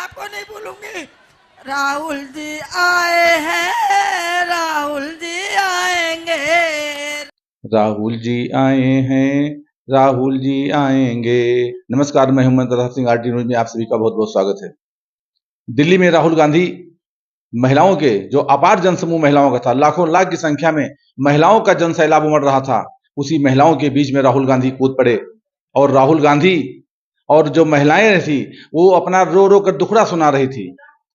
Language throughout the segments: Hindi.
आपको नहीं भूलूंगी। राहुल जी आए हैं, राहुल जी आएंगे। राहुल जी आए हैं, राहुल जी आएंगे। नमस्कार, मैं हेमंत प्रताप सिंह, आरटी न्यूज में आप सभी का बहुत बहुत स्वागत है। दिल्ली में राहुल गांधी महिलाओं के जो अपार जनसमूह महिलाओं का था, लाखों लाख की संख्या में महिलाओं का जन सैलाब उमड़ रहा था, उसी महिलाओं के बीच में राहुल गांधी कूद पड़े और राहुल गांधी और जो महिलाएं थी वो अपना रो रो कर दुखड़ा सुना रही थी।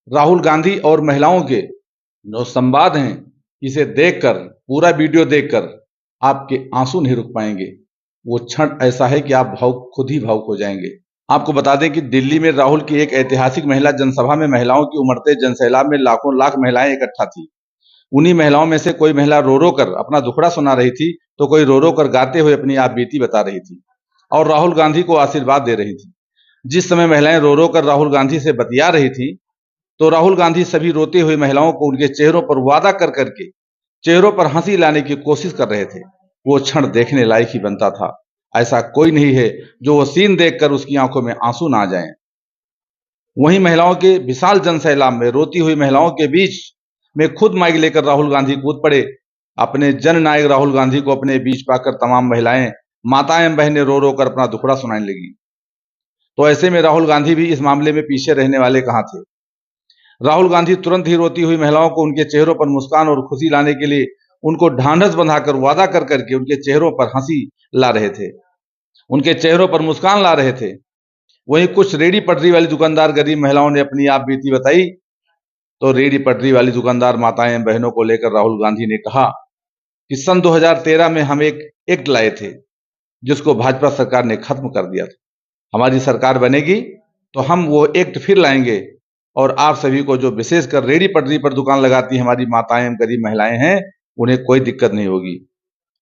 राहुल गांधी और महिलाओं के जो संवाद हैं, इसे देखकर, पूरा वीडियो देखकर आपके आंसू नहीं रुक पाएंगे। वो क्षण ऐसा है कि आप खुद ही भावुक हो जाएंगे। आपको बता दें कि दिल्ली में राहुल की एक ऐतिहासिक महिला जनसभा में महिलाओं की उमड़ते जनसैलाब में लाखों लाख महिलाएं इकट्ठा थी। उन्हीं महिलाओं में से कोई महिला रो रो कर अपना दुखड़ा सुना रही थी, तो कोई रो रो कर गाते हुए अपनी आप बीती बता रही थी और राहुल गांधी को आशीर्वाद दे रही थी। जिस समय महिलाएं रो रो कर राहुल गांधी से बतिया रही थी, तो राहुल गांधी सभी रोते हुए महिलाओं को उनके चेहरों पर वादा कर करके चेहरों पर हंसी लाने की कोशिश कर रहे थे। वो क्षण देखने लायक ही बनता था। ऐसा कोई नहीं है जो वो सीन देखकर उसकी आंखों में आंसू ना आ जाएं। वहीं महिलाओं के विशाल जनसैलाब में रोती हुई महिलाओं के बीच में खुद माइक लेकर राहुल गांधी कूद पड़े। अपने जननायक राहुल गांधी को अपने बीच पाकर तमाम महिलाएं, माताएं, बहनें रो रो कर अपना दुखड़ा सुनाने लगी। तो ऐसे में राहुल गांधी भी इस मामले में पीछे रहने वाले कहां थे। राहुल गांधी तुरंत ही रोती हुई महिलाओं को उनके चेहरों पर मुस्कान और खुशी लाने के लिए उनको ढांढस बंधाकर वादा कर करके उनके चेहरों पर हंसी ला रहे थे, उनके चेहरों पर मुस्कान ला रहे थे। वहीं कुछ रेडी पटरी वाली दुकानदार गरीब महिलाओं ने अपनी आप बीती बताई। तो रेडी पटरी वाली दुकानदार माताएं बहनों को लेकर राहुल गांधी ने कहा कि सन 2013 में हम एक एक्ट लाए थे जिसको भाजपा सरकार ने खत्म कर दिया था। हमारी सरकार बनेगी तो हम वो एक्ट फिर लाएंगे और आप सभी को, जो विशेषकर रेडी पटरी पर दुकान लगाती हमारी माताएं, गरीब महिलाएं हैं, उन्हें कोई दिक्कत नहीं होगी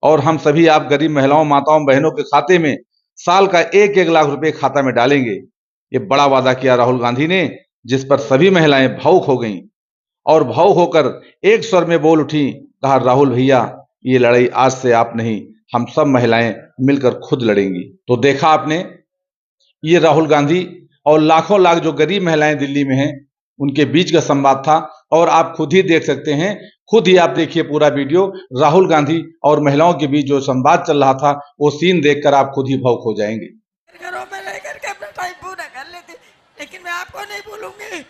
और हम सभी आप गरीब महिलाओं, माताओं, बहनों के खाते में साल का 1-1 लाख रुपए खाता में डालेंगे। ये बड़ा वादा किया राहुल गांधी ने, जिस पर सभी महिलाएं भावुक हो गईं और भावुक होकर एक स्वर में बोल उठी, कहा, राहुल भैया, ये लड़ाई आज से आप नहीं, हम सब महिलाएं मिलकर खुद लड़ेंगी। तो देखा आपने, ये राहुल गांधी और लाखों लाख जो गरीब महिलाएं दिल्ली में हैं, उनके बीच का संवाद था और आप खुद ही देख सकते हैं। खुद ही आप देखिए पूरा वीडियो। राहुल गांधी और महिलाओं के बीच जो संवाद चल रहा था, वो सीन देखकर आप खुद ही भावुक हो जाएंगे। घरों में रह करके अपना टाइम पूरा कर लेती, लेकिन मैं आपको नहीं भूलूंगी।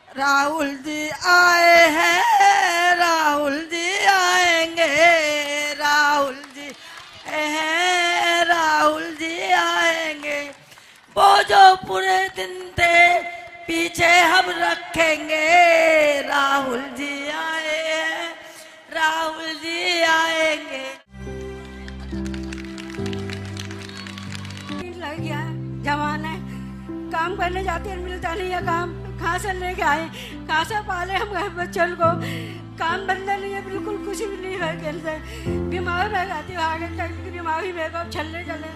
राहुल जी आए हैं, राहुल जी आएंगे। राहुल जी हैं, राहुल जी आएंगे। वो जो पूरे दिन थे पीछे हम रखेंगे। राहुल जी आए हैं, राहुल जी आएंगे। लग गया जवान है, काम करने जाते हैं, मिलता नहीं है काम। कहाँ से लेके आए, कहाँ से पाले हम बच्चों को। काम बंदा नहीं है, बिल्कुल कुछ भी नहीं है। कैसे बीमार रह जाती है, आगे तक बीमारी में छलने चले,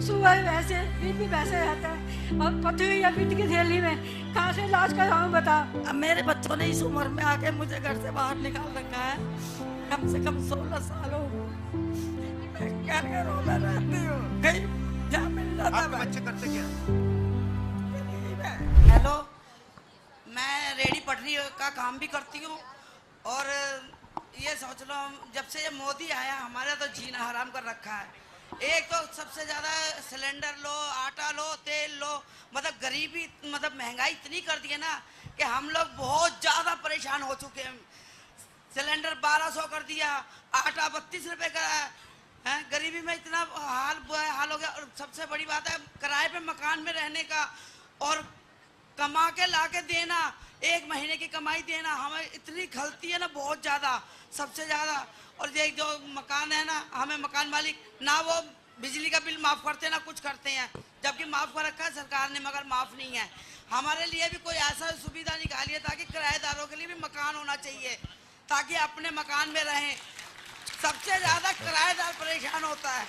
सुबह वैसे बीपी वैसे रहता है और पथरी या पीठ की थैली में। कहाँ से इलाज कराऊँ बता। अब मेरे बच्चों ने इस उम्र में आके मुझे घर से बाहर निकाल रखा है। कम से कम 16 साल हो गए। मैं क्या करूँ, मैं रहती हूँ कहीं जहाँ मिल जाता है। बच्चे करते क्या? हेलो, मैं रेडी पटरी का काम भी करती हूँ और ये सोच लो, जब से ये मोदी आया हमारा तो जीना हराम कर रखा है। एक तो सबसे ज़्यादा सिलेंडर लो, आटा लो, तेल लो, मतलब गरीबी, मतलब महंगाई इतनी कर दी है ना कि हम लोग बहुत ज़्यादा परेशान हो चुके हैं। सिलेंडर 1200 कर दिया, आटा 32 रुपये का है। गरीबी में इतना हाल हो गया। और सबसे बड़ी बात है किराए पे मकान में रहने का और कमा के ला के देना, 1 महीने की कमाई देना, हमें इतनी खलती है ना, बहुत ज़्यादा, सबसे ज़्यादा। और ये जो मकान है ना, हमें मकान मालिक ना वो बिजली का बिल माफ़ करते ना कुछ करते हैं, जबकि माफ़ कर रखा है सरकार ने, मगर माफ़ नहीं है। हमारे लिए भी कोई ऐसा सुविधा निकाली है ताकि किराएदारों के लिए भी मकान होना चाहिए, ताकि अपने मकान में रहें। सबसे ज़्यादा किराएदार परेशान होता है।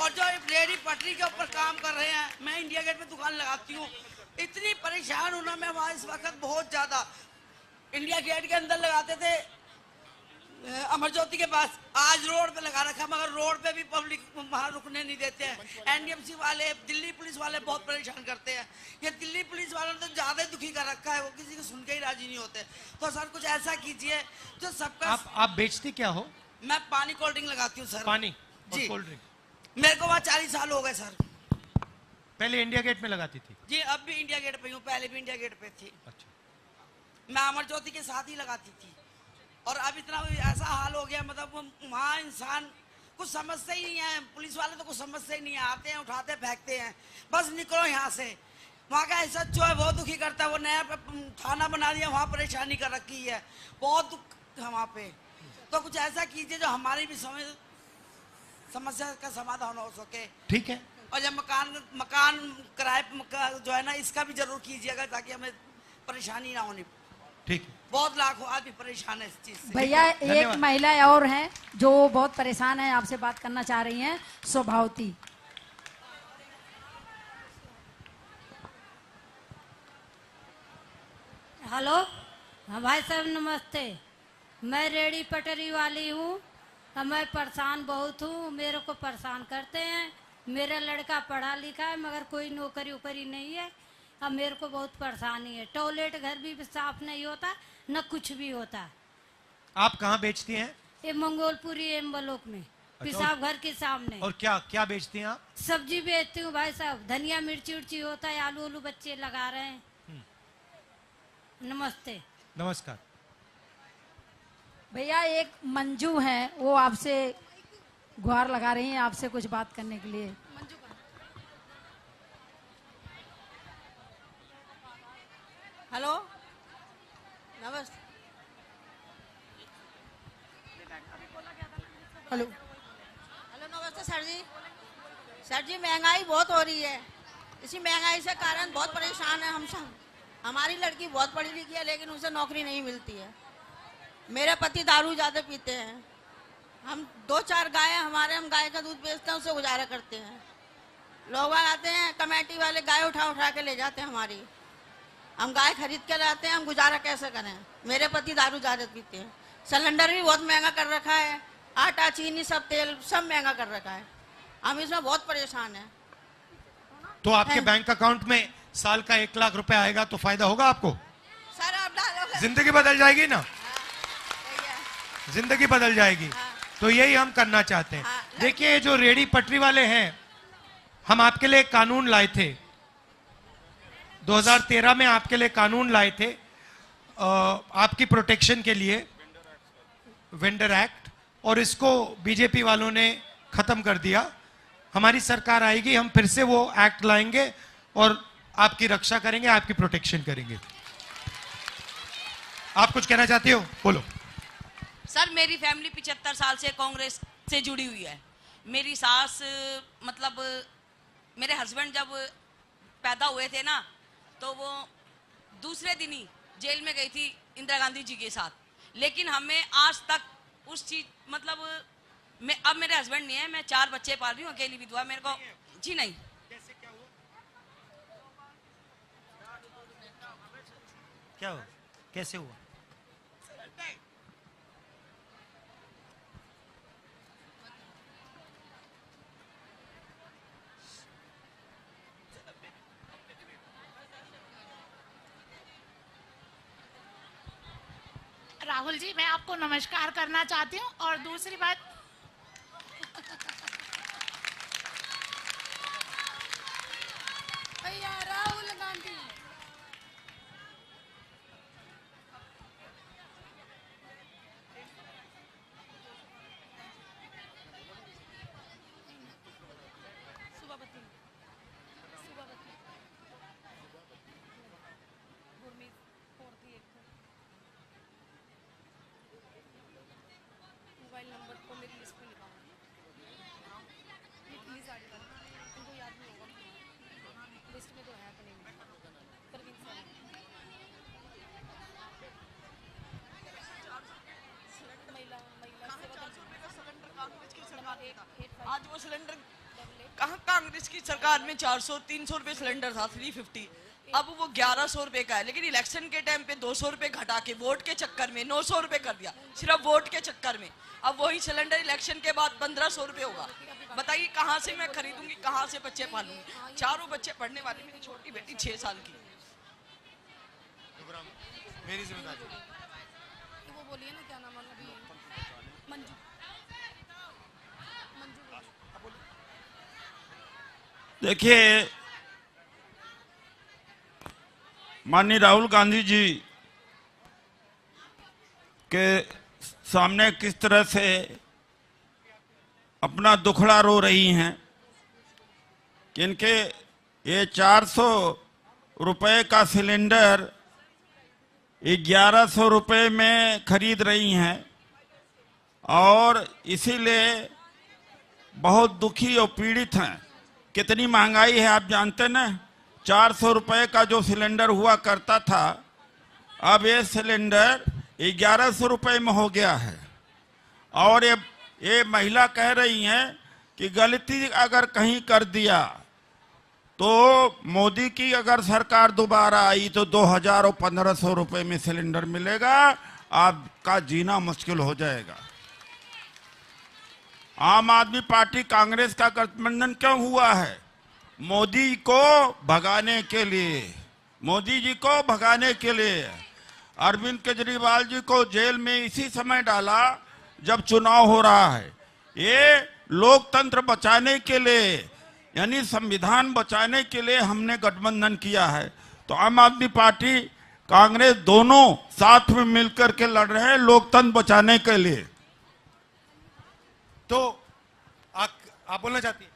और जो रेडी पटरी के ऊपर काम कर रहे हैं, मैं इंडिया गेट में दुकान लगाती हूँ, इतनी परेशान हूँ ना मैं वहाँ इस वक्त बहुत ज़्यादा। इंडिया गेट के अंदर लगाते थे अमर ज्योति के पास आज रोड पे लगा रखा, मगर रोड पे भी पब्लिक वहाँ रुकने नहीं देते हैं। एनडीएमसी वाले, दिल्ली पुलिस वाले बहुत परेशान करते हैं। ये दिल्ली पुलिस वालों ने तो ज्यादा दुखी कर रखा है, वो किसी को सुन के ही राजी नहीं होते। तो सर कुछ ऐसा कीजिए जो सबका। आप बेचती क्या हो? मैं पानी कोल्ड ड्रिंक लगाती हूँ सर। पानी जी। और कोल्ड ड्रिंक? मेरे को वहाँ 40 साल हो गए सर। पहले इंडिया गेट में लगाती थी? जी, अब भी इंडिया गेट पे हूँ, पहले भी इंडिया गेट पे थी। अच्छा। मैं अमर ज्योति के साथ ही लगाती थी, और अब इतना ऐसा हाल हो गया, मतलब वहाँ इंसान कुछ समझते ही नहीं है। पुलिस वाले तो कुछ समझते ही नहीं है, आते हैं, उठाते फेंकते हैं, बस निकलो यहाँ से। वहाँ का ऐसा जो है बहुत दुखी करता है। वो नया थाना बना दिया, वहाँ परेशानी कर रखी है, बहुत दुख है वहाँ पे। तो कुछ ऐसा कीजिए जो हमारी भी समस्या का समाधान हो सके। ठीक है। और जब मकान किराए जो है ना, इसका भी जरूर कीजिएगा ताकि हमें परेशानी ना होनी। ठीक है। बहुत लाख आदमी परेशान है इस चीज से। भैया एक महिला और हैं जो बहुत परेशान है, आपसे बात करना चाह रही हैं, स्वभावती। हेलो, हाँ भाई साहब नमस्ते। मैं रेडी पटरी वाली हूँ, मैं परेशान बहुत हूँ, मेरे को परेशान करते हैं। मेरा लड़का पढ़ा लिखा है मगर कोई नौकरी वोकरी नहीं है। अब मेरे को बहुत परेशानी है, टॉयलेट घर भी साफ नहीं होता, न कुछ भी होता। आप कहाँ बेचती हैं? ये मंगोलपुरी एम ब्लॉक में, पेशाब घर के सामने। और क्या क्या बेचती हैं आप? सब्जी बेचती हूँ भाई साहब, धनिया मिर्ची उर्ची होता है, आलू उलू बच्चे लगा रहे हैं। नमस्ते। नमस्कार। भैया एक मंजू हैं, वो आपसे गुहार लगा रही हैं, आपसे कुछ बात करने के लिए। हेलो, नमस्ते। हेलो हेलो, नमस्ते सर जी। सर जी, महंगाई बहुत हो रही है, इसी महंगाई से कारण बहुत परेशान है हम सब। हमारी लड़की बहुत पढ़ी लिखी है लेकिन उसे नौकरी नहीं मिलती है। मेरे पति दारू ज़्यादा पीते हैं। हम 2-4 गाय हमारे, हम गाय का दूध बेचते हैं, उससे गुजारा करते हैं। लोग आते हैं, कमेटी वाले गाय उठा के ले जाते हैं हमारी। हम गाय खरीद के लाते हैं, हम गुजारा कैसे करें? मेरे पति दारू ज़्यादा पीते हैं। सिलेंडर भी बहुत महंगा कर रखा है, आटा चीनी सब तेल सब महंगा कर रखा है। हम इसमें बहुत परेशान हैं। तो आपके बैंक अकाउंट में साल का 1 लाख रुपए आएगा तो फायदा होगा आपको? सर आप डालोगे, जिंदगी बदल जाएगी ना? जिंदगी बदल जाएगी। तो यही हम करना चाहते हैं। देखिए, जो रेडी पटरी वाले हैं, हम आपके लिए कानून लाए थे 2013 में, आपके लिए कानून लाए थे आपकी प्रोटेक्शन के लिए, वेंडर एक्ट, और इसको बीजेपी वालों ने खत्म कर दिया। हमारी सरकार आएगी, हम फिर से वो एक्ट लाएंगे और आपकी रक्षा करेंगे, आपकी प्रोटेक्शन करेंगे। आप कुछ कहना चाहती हो? बोलो। सर, मेरी फैमिली 75 साल से कांग्रेस से जुड़ी हुई है। मेरी सास, मतलब मेरे हस्बैंड जब पैदा हुए थे ना, तो वो दूसरे दिन ही जेल में गई थी इंदिरा गांधी जी के साथ। लेकिन हमें आज तक उस चीज, मतलब अब मेरे हस्बैंड नहीं है, मैं 4 बच्चे पाल रही हूँ, अकेली विधवा। मेरे को जी नहीं। क्या हुआ? कैसे हुआ? राहुल जी, मैं आपको नमस्कार करना चाहती हूँ। और दूसरी बात, भैया राहुल गांधी। मोबाइल नंबर को मेरी लिस्ट में लिखा इनको याद नहीं होगा, लिस्ट में तो है अपने में। परवीन सर, आज वो सिलेंडर कहाँ, कांग्रेस की सरकार में 400-300 रुपए सिलेंडर था, 350। अब वो 1100 रुपए का है, लेकिन इलेक्शन के टाइम पे 200 रुपए घटा के वोट के चक्कर में 900 रुपए कर दिया, सिर्फ वोट के चक्कर में। अब वही सिलेंडर इलेक्शन के बाद 1500 रुपए होगा। बताइए कहाँ से मैं खरीदूंगी, कहाँ से बच्चे पालूंगी? 4 बच्चे पढ़ने वाले, मेरी छोटी बेटी 6 साल की। मेरी जिम्मेदारी। वो बोलिए ना, क्या नाम है अभी? मंजू। देखिए, माननीय राहुल गांधी जी के सामने किस तरह से अपना दुखड़ा रो रही हैं कि इनके ये 400 रुपए का सिलेंडर 1100 रुपए में खरीद रही हैं और इसीलिए बहुत दुखी और पीड़ित हैं। कितनी महंगाई है आप जानते ना। 400 रुपए का जो सिलेंडर हुआ करता था, अब ये सिलेंडर 1100 रुपए में हो गया है। और ये महिला कह रही हैं कि गलती अगर कहीं कर दिया तो मोदी की अगर सरकार दोबारा आई तो 2000 और 1500 रुपए में सिलेंडर मिलेगा, आपका जीना मुश्किल हो जाएगा। आम आदमी पार्टी कांग्रेस का गठबंधन क्यों हुआ है? मोदी को भगाने के लिए, मोदी जी को भगाने के लिए। अरविंद केजरीवाल जी को जेल में इसी समय डाला जब चुनाव हो रहा है। ये लोकतंत्र बचाने के लिए, यानी संविधान बचाने के लिए हमने गठबंधन किया है। तो आम आदमी पार्टी कांग्रेस दोनों साथ में मिलकर के लड़ रहे हैं लोकतंत्र बचाने के लिए। तो आप बोलना चाहती हैं?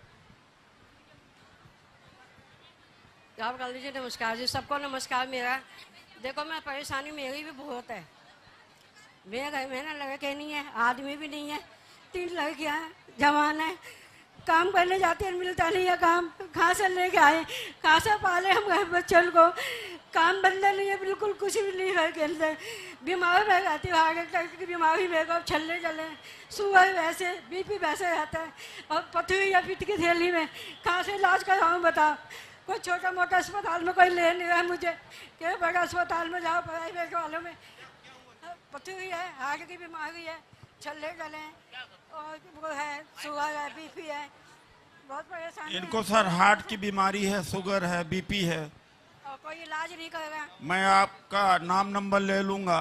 राहुल गांधी जी नमस्कार जी, सबको नमस्कार मेरा। देखो मैं परेशानी मेरी भी बहुत है। मेरे घर में ना लड़के नहीं है, आदमी भी नहीं है, 3 लड़कियां हैं, जवान है, काम करने जाते हैं मिलता नहीं है काम। कहाँ से लेके आए, कहाँ से पाले हम घर बच्चों को? काम बंदा नहीं है, बिल्कुल कुछ भी नहीं है के अंदर। बीमार रह जाती है, हार्ट अटैक की बीमारी रह गई, छल्ले चले, शुगर वैसे, बीपी वैसे रहता है, और पथरी या पित्त की थैली में। कहाँ से इलाज कराऊँ बताओ? कोई छोटा मोटा अस्पताल में कोई ले नहीं रहा मुझे, क्या बड़ा अस्पताल में जाओ, प्राइवेट वालों में। पथरी है, हार्ट की बीमारी है, छल्ले चले हैं, और वो है, शुगर है, बीपी है, बहुत परेशानी। इनको सर हार्ट की बीमारी है, शुगर है, बीपी है, और कोई इलाज नहीं करेगा। मैं आपका नाम नंबर ले लूंगा।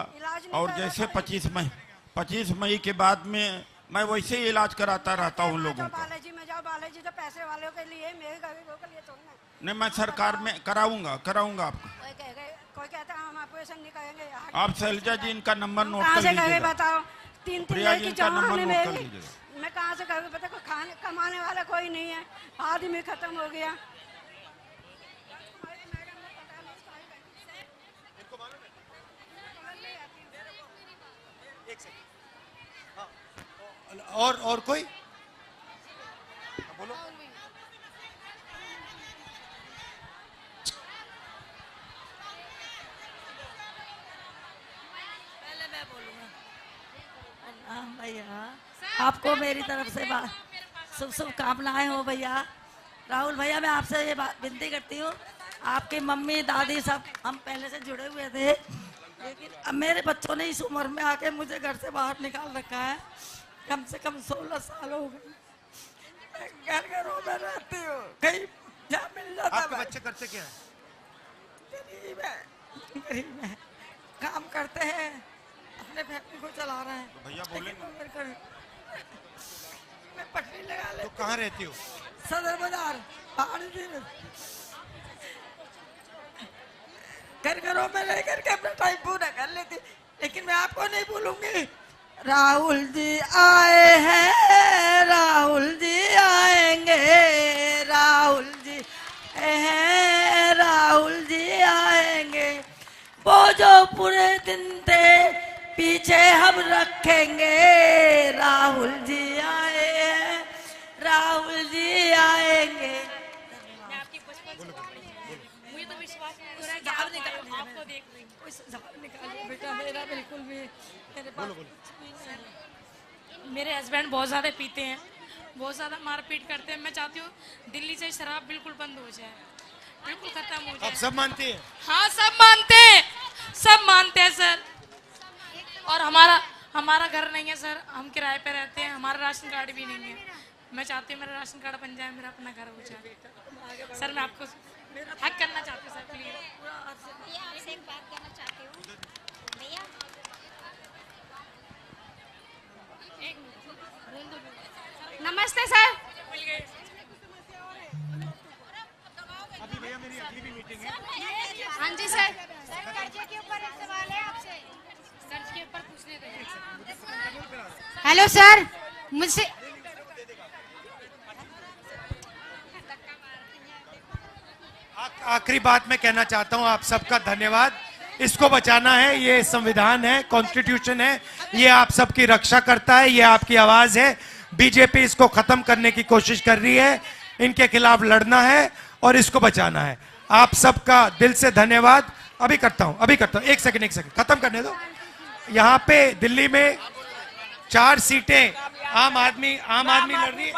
और जैसे 25 मई के बाद में मैं वैसे ही इलाज कराता रहता हूँ लोगों का। बालाजी में जाओ, बालाजी तो पैसे वालों के लिए, मेरे गरीबों के लिए थोड़ी ना। नहीं, मैं सरकार में कराऊंगा आपको। कोई कहता है हम ऑपरेशन नहीं करेंगे। आप शैलजा जी इनका नंबर नोट कहाँ कर से करें लीजिएगा। बताओ? 3 प्रिया जी की इनका नंबर जवान नोट कर मेरी, लीजिएगा। मैं कहाँ से करूँ? पता खाने कमाने वाला कोई नहीं है, आदमी खत्म हो गया। और कोई बोलो। पहले मैं बोलूँगा। भैया आपको मेरी तरफ से शुभकामनाएं हो भैया। राहुल भैया, मैं आपसे ये बात विनती करती हूँ, आपकी मम्मी दादी सब हम पहले से जुड़े हुए थे, लेकिन अब मेरे बच्चों ने इस उम्र में आके मुझे घर से बाहर निकाल रखा है। कम से कम 16 साल हो गए। घरों में रहती हूँ, कहीं जहाँ मिल जाता। आपके बच्चे करते क्या है? गरीब है, काम करते हैं, अपने फैमिली को चला रहे हैं। तो भैया बोलेंगे। मैं पटरी लगा ले। तो कहाँ रहती हो? सदर बाजार, पहाड़ी में। घरों में रह करके अपना टाइम पूरा कर लेती, लेकिन मैं आपको नहीं भूलूंगी। राहुल जी आए हैं, राहुल जी आएंगे, राहुल जी हैं, राहुल जी आएंगे। वो जो पूरे दिन थे पीछे हम रखेंगे। राहुल जी आए हैं, राहुल जी आएंगे। मुझे तो विश्वास नहीं हो रहा है कि आपको देख रही हूँ। कोई सुझाव निकालिए बेटा, मेरा बिल्कुल भी मेरे पास मेरे हस्बैंड बहुत ज़्यादा पीते हैं, बहुत ज़्यादा मारपीट करते हैं। मैं चाहती हूँ दिल्ली से शराब बिल्कुल बंद हो जाए। बिल्कुल खत्म हो आप जाए। सब मानते हैं? हाँ सब मानते हैं सर। और हमारा घर नहीं है सर, हम किराए पे रहते हैं, हमारा राशन कार्ड भी नहीं है। मैं चाहती हूँ मेरा राशन कार्ड बन जाए, मेरा अपना घर हो जाए। सर मैं आपको हक करना चाहती हूँ सर, प्लीज। आपसे एक बात कहना चाहती हूँ भैया। नमस्ते सर। अभी भैया मेरी अगली भी मीटिंग है। हाँ जी सर। कर्जे के ऊपर एक सवाल है आपसे। कर्ज के ऊपर पूछने दें। हेलो सर, मुझसे आखिरी बात मैं कहना चाहता हूं, आप सबका धन्यवाद। इसको बचाना है, ये संविधान है, कॉन्स्टिट्यूशन है, ये आप सबकी रक्षा करता है, ये आपकी आवाज है। बीजेपी इसको खत्म करने की कोशिश कर रही है, इनके खिलाफ लड़ना है और इसको बचाना है। आप सबका दिल से धन्यवाद। अभी करता हूं, एक सेकंड खत्म करने दो। यहाँ पे दिल्ली में 4 सीटें आम आदमी लड़ रही है।